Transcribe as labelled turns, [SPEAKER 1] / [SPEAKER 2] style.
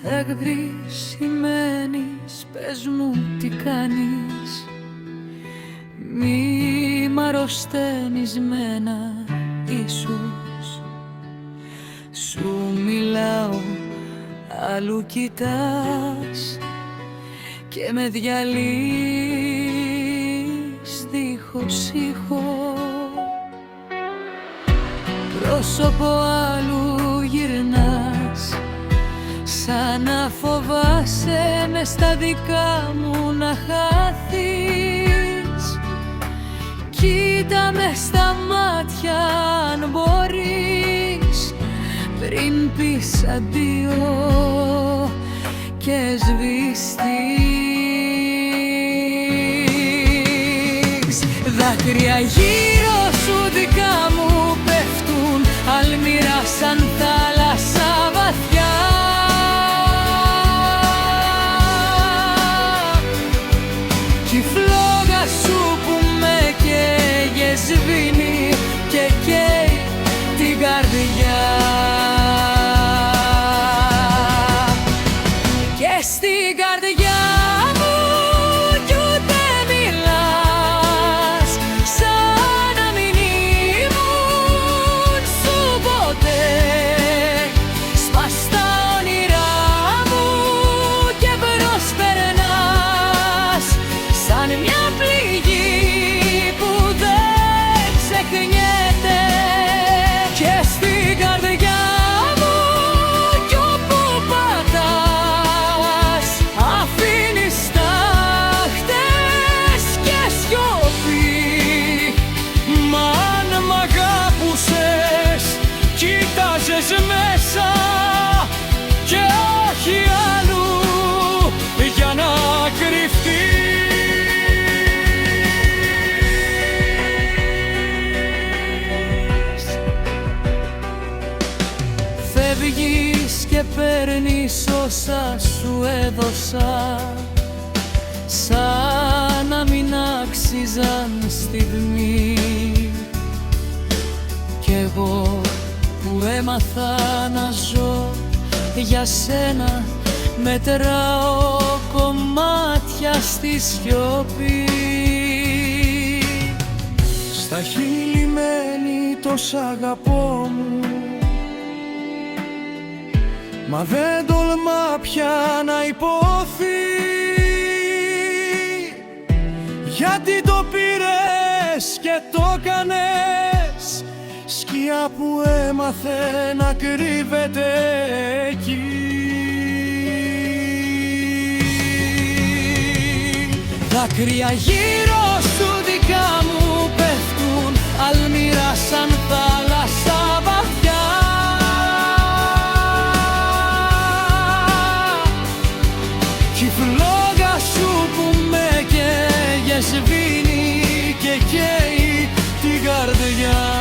[SPEAKER 1] Εκβρισημένης, πες μου τι κάνεις. Μη μ' αρρωσταίνεις μένα ίσως. Σου μιλάω, αλλού κοιτάς και με διαλύεις δίχως ήχο. Πρόσωπο άλλου γυρνάς, σαν να φοβάσαι μες στα δικά μου να χάθεις. Κοίτα με στα μάτια αν μπορείς, πριν πεις αντίο και σβηστείς. Δάκρυα γύρω σου δικά μου πέφτουν, αλμυρά σαν θάλασσα βαθιά. Κι η φλόγα σου που με καίγε σβήνει και καίει την καρδιά. Και στην καρδιά μου κι ούτε μιλάς, σαν να μην ήμουν σου ποτέ. Σπάς τα όνειρά μου και προσπερνάς, σαν μια πληγή που δεν ξεχνιέται. Και στην καρδιά μου κι όπου πατάς, αφήνεις τάχτες και σιωπή.
[SPEAKER 2] Μα αν μ' αγάπουσες, κοίταζες μέσα και όχι αλλού για να κρυφτείς.
[SPEAKER 1] Φεύγεις και παίρνεις όσα σου έδωσα, σαν να μην άξιζαν στιγμή. Κι εγώ που έμαθα να ζω για σένα, μετράω κομμάτια στη σιωπή.
[SPEAKER 2] Στα χείλη μένει τόσα αγαπώ μου, μα δεν τολμά πια να υπόθει. Γιατί το πήρες και το κάνες, σκιά που έμαθε να κρύβεται εκεί.
[SPEAKER 1] Δάκρυα γύρω σου δικά μου πέφτουν, αλμυρά σαν θάλασσα βαθιά.
[SPEAKER 2] Κι η φλόγα σου που με καίγε σβήνει και καίει την καρδιά.